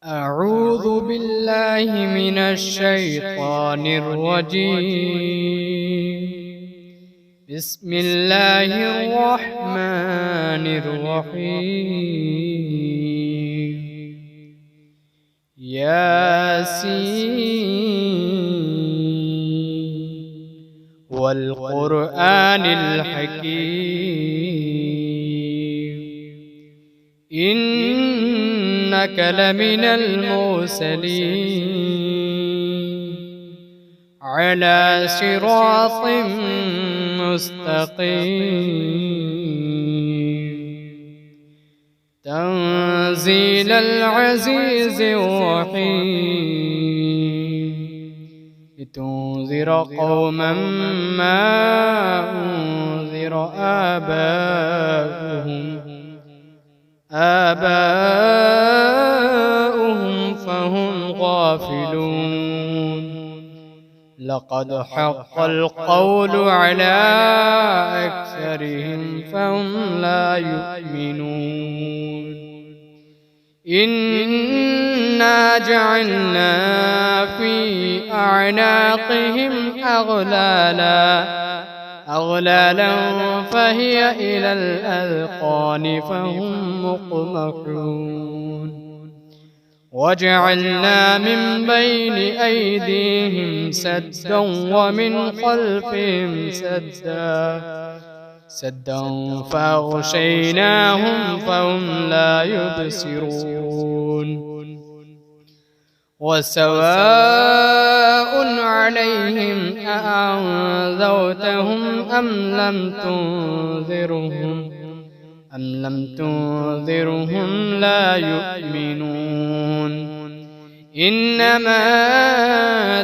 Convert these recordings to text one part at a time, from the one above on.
أعوذ بالله من الشيطان الرجيم. بسم الله الرحمن الرحيم. ياسين والقرآن الحكيم إنك لمن المرسلين على صراط مستقيم تنزيل العزيز الرحيم لتنذر قوما ما أنذر آباؤهم فهم غافلون. لقد حق القول على أكثرهم فهم لا يؤمنون. إنا جعلنا في أعناقهم أغلالا فهي إلى الأذقان فهم مقمحون. وجعلنا من بين أيديهم سدا ومن خلفهم سدا فأغشيناهم فهم لا يبصرون. وسواء عليهم أأنذرتهم أم لم تنذرهم لا يؤمنون. إنما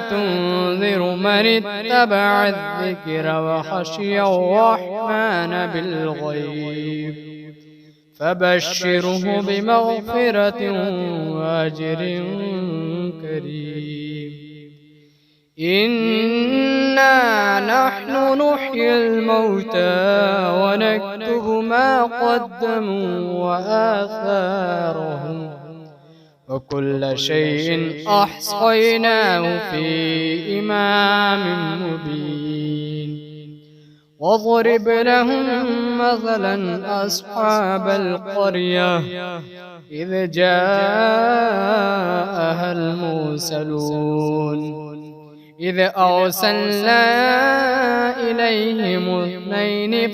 تنذر من اتبع الذكر وخشي الرحمن بالغيب فبشره بمغفرة وأجر كريم. إنا نحن نحيي الموتى ونكتب ما قدموا وآثارهم وكل شيء أحصيناه في إمام مبين. واضرب لهم مثلا أصحاب القرية إذ جاءها المرسلون إذ أرسلنا إليهم اثنين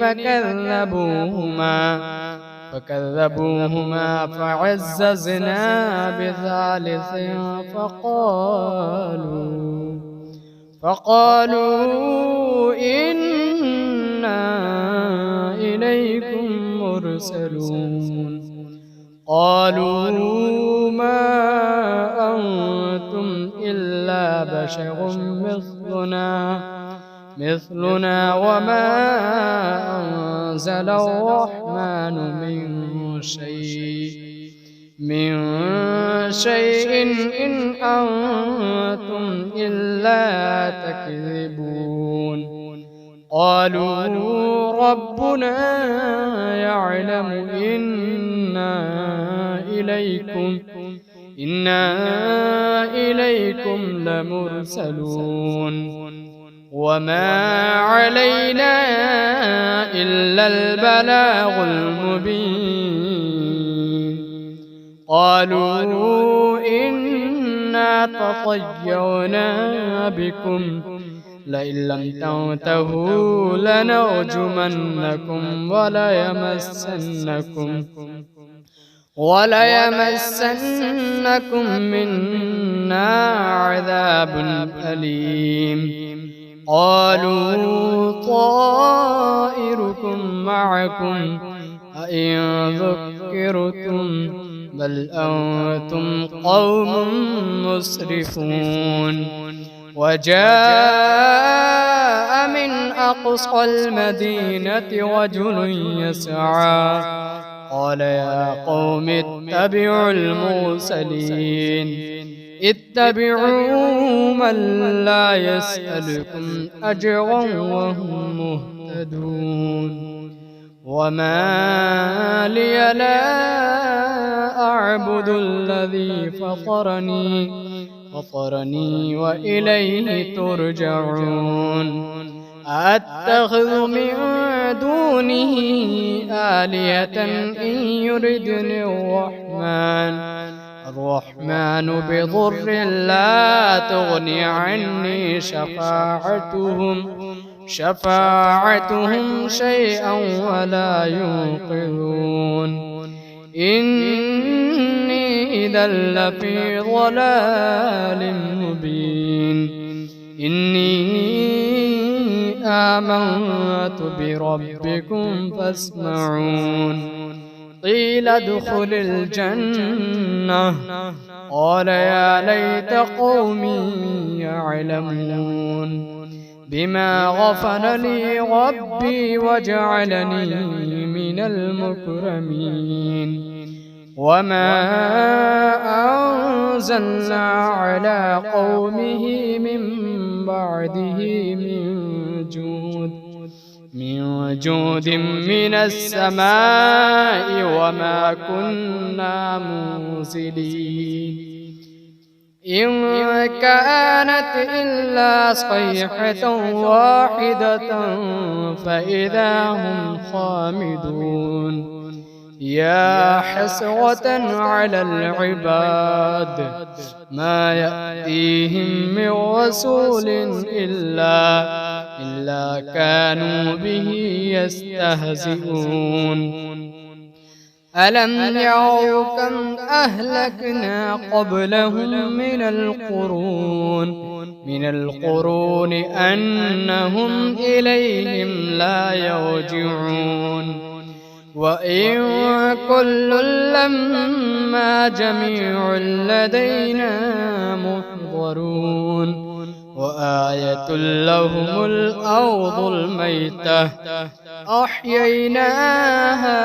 فكذبوهما فعززنا بثالث فقالوا إنا إليكم مرسلون. قالوا ما أنتم إلا بشر مثلنا وما أنزل الرحمن من شيء إن أنتم إلا تكذبون. قالوا ربنا يعلم إنا إليكم لمرسلون وما علينا إلا البلاغ المبين. قالوا إنا تطيرنا بكم لئن لم تنتهوا لنرجمنكم وليمسنكم منا عذاب أليم. قالوا طائركم معكم أئن ذكرتم بل أنتم قوم مسرفون. وجاء من أقصى المدينة رجل يسعى قال يا قوم اتبعوا المرسلين اتبعوا من لا يسألكم أجرا وهم مهتدون. وما لي لا أعبد الذي فطرني وإليه ترجعون أتخذ من دونه آلهة إن يردني الرحمن بضر لا تغني عني شفاعتهم شيئا ولا ينقذون إني إذا لفي ضلال مبين إني آمنت بربكم فاسمعون قيل ادخل الجنة قال يا ليت قومي يعلمون بما غفر لي ربي وجعلني من المكرمين وما أنزلنا على قومه من بعده من جود من السماء وما كنا منزلين إن كانت إلا صيحة واحدة فإذا هم خامدون يا حسرة على العباد ما يأتيهم من رسول إلا كانوا به يستهزئون ألم يروا كم أهلكنا قبلهم من القرون أنهم إليهم لا يرجعون وإن كل لما جميع لدينا محضرون وآية لهم الأرض الميتة أحييناها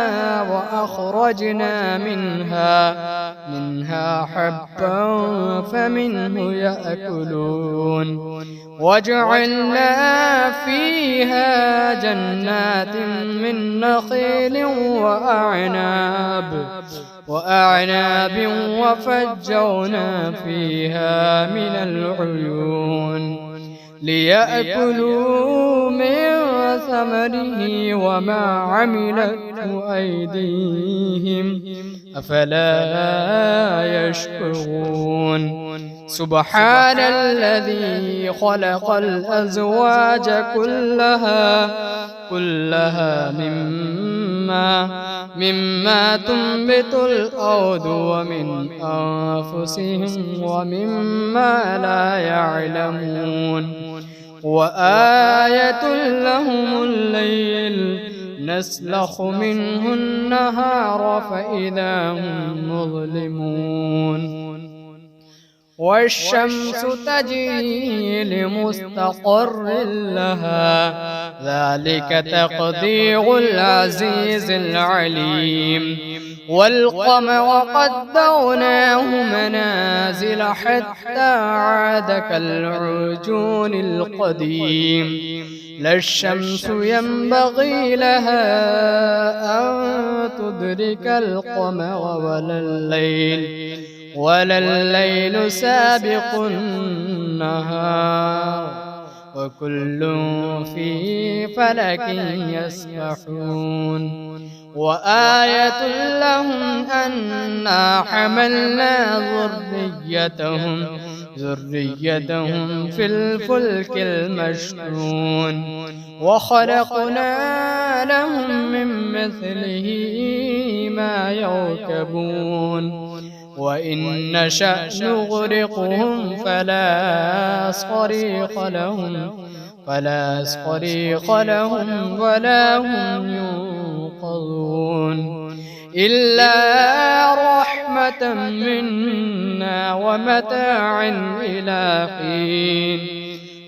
وأخرجنا منها حبا فمنه يأكلون وجعلنا فيها جنات من نخيل وأعناب وفجرنا فيها من العيون ليأكلوا من ثمره وما عملته أيديهم أفلا يشكرون سبحان الذي خلق الأزواج كلها مما تنبت الأرض ومن أنفسهم ومما لا يعلمون وآية لهم الليل نسلخ منه النهار فإذا هم مظلمون والشمس تجري لمستقر لها ذلك تقدير العزيز العليم والقمر قدرناه منازل حتى عاد كالعرجون القديم لا الشمس ينبغي لها أن تدرك القمر ولا الليل سابق النهار وكل في فلك يسبحون وآية لهم أنا حملنا ذريتهم في الفلك المشحون وخلقنا لهم من مثله ما يركبون وإن نشأ نغرقهم فلا صريخ لهم ولا هم ينقذون إلا رحمة منا ومتاعا إلى حين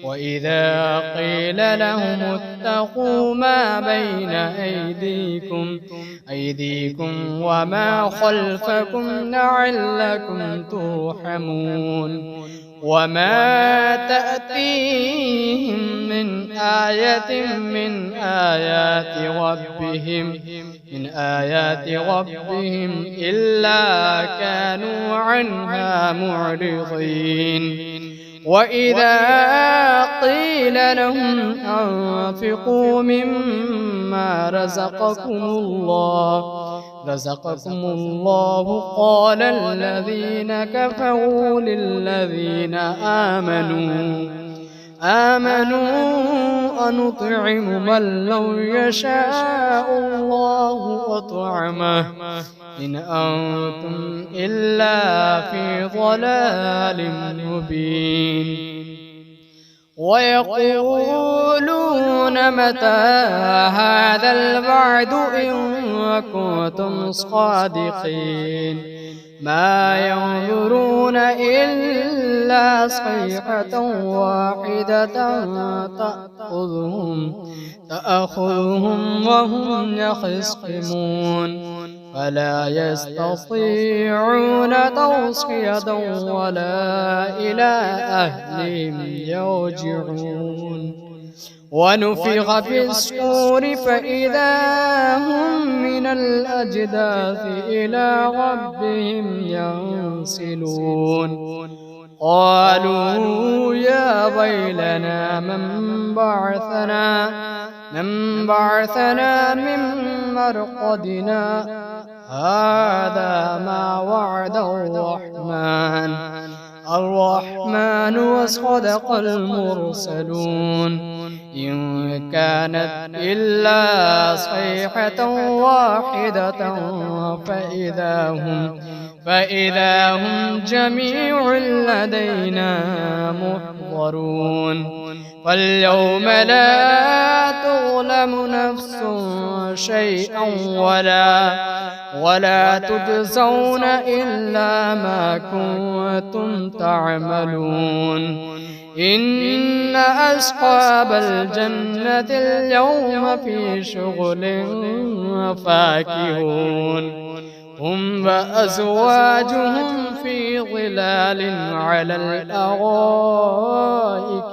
وإذا قيل لهم اتقوا ما بين أيديكم وما خلفكم لعلكم ترحمون وما تأتيهم من آية من آيات ربهم إلا كانوا عنها معرضين. وإذا قيل لهم أنفقوا مما رزقكم الله قال الذين كفروا للذين آمنوا أنطعم من لو يشاء الله أطعمه إن أنتم إلا في ضلال مبين. ويقولون متى هذا الوعد إن كنتم صادقين ما ينظرون إلا صيحة واحدة تأخذهم وهم يخصمون فلا يستطيعون توصية ولا إلى أهلهم يرجعون. ونفخ في الصور فإذا هم من الأجداث إلى ربهم ينسلون. قالوا يا ويلنا من بعثنا من مرقدنا هذا ما وعد الرحمن وصدق المرسلون إن كانت إلا صيحة واحدة فإذا هم جميع لدينا محضرون. فاليوم لا تظلم نفس شيئا ولا تجزون إلا ما كنتم تعملون. إن أصحاب الجنة اليوم في شغل فاكهون هم وأزواجهم في ظلال على الأرائك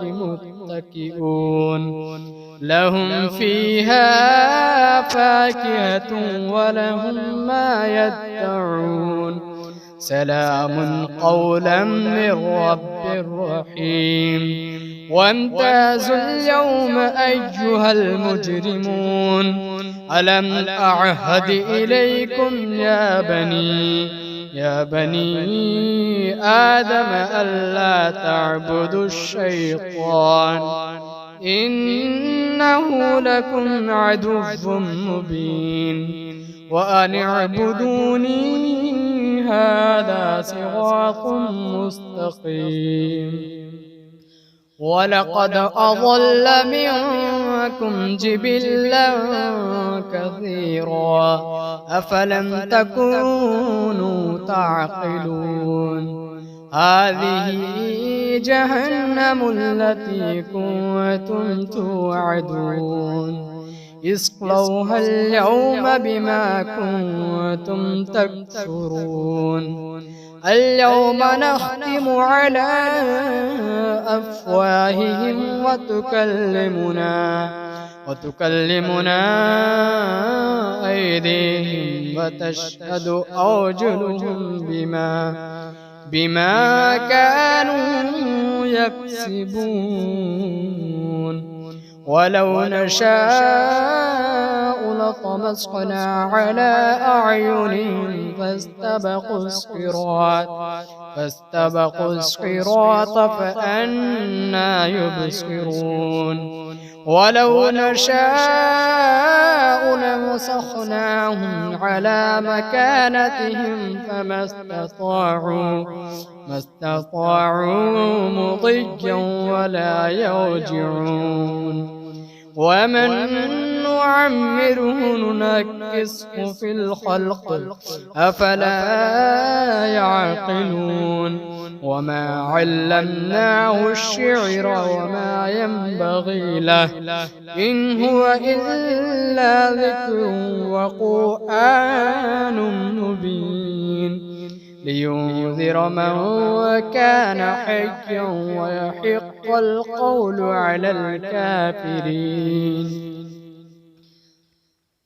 متكئون لهم فيها فاكهة ولهم ما يدعون سلام قولا من رب رحيم. وامتازوا اليوم أيها المجرمون ألم أعهد إليكم يا بني آدم ألا تعبدوا الشيطان إنه لكم عدو مبين وأن اعبدوني هذا صراط مستقيم. ولقد أضل منكم جبلا كثيرا أفلم تكونوا تعقلون. هذه جهنم التي كنتم توعدون اصلوها اليوم بما كنتم تكفرون. اليوم نختم على أفواههم وتكلمنا أيديهم وتشهد أرجلهم بما كانوا يكسبون. ولو نشاء لطمسنا على أعينهم فاستبقوا الصراط فأنى يبصرون. ولو نشاء لمسخناهم على مكانتهم فما استطاعوا مضيا ولا يرجعون. ومن نعمره ننكسه في الخلق أفلا يعقلون. وما علمناه الشعر وما ينبغي له إن هو إلا ذكر وقرآن مبين. لينذر من كان حيا ويحق القول على الكافرين.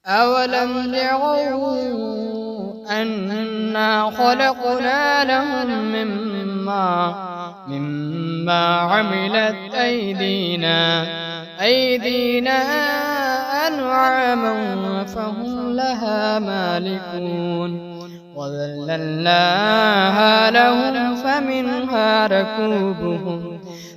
أولم يروا أنا خلقنا لهم مما عملت أيدينا أنعاما فهم لها مالكون وذللناها لهم فمنها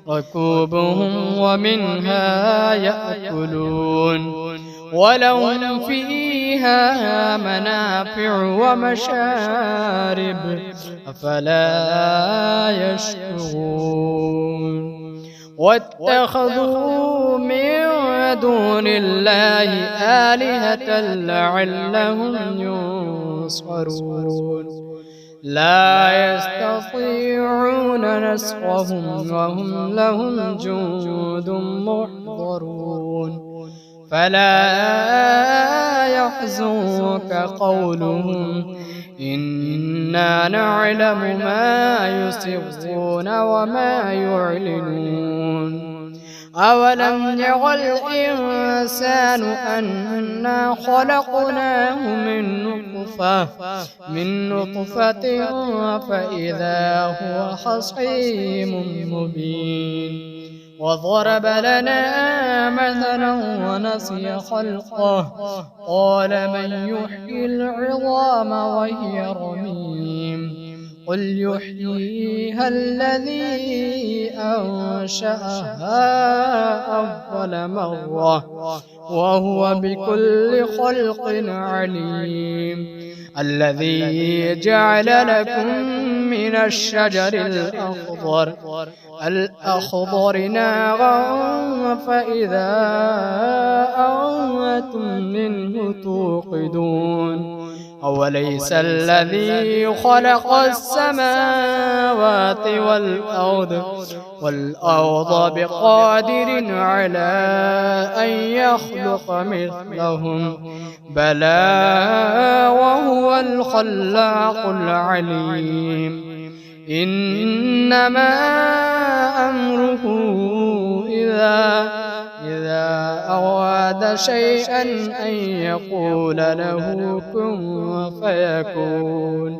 ركوبهم ومنها يأكلون ولهم فيها منافع ومشارب أفلا يشكرون. واتخذوا من دون الله آلهة لعلهم ينصرون لا يستطيعون نصرهم وهم لهم جند محضرون. فلا يحزنك قولهم إنا نعلم ما يسرون وما يعلنون. أولم ير الإنسان أنا خلقناه من نطفة فإذا هو خصيم مبين. وضرب لنا مثلا ونسي خلقه قال من يحيي العظام وهي رميم قل يحييها الذي أنشأها أول مرة وهو بكل خلق عليم. الذي جعل لكم من الشجر الأخضر نارا فإذا أنتم منه توقدون. أوليس الذي خلق السماوات والأرض بقادر على أن يخلق مثلهم بلى وهو الخلاق العليم. إنما أمره إذا أراد شيئا أن يقول له كن فيكون.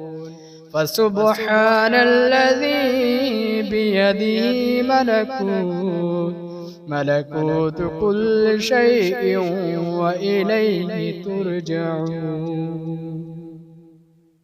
فسبحان الذي بيده ملكوت كل شيء وإليه ترجعون.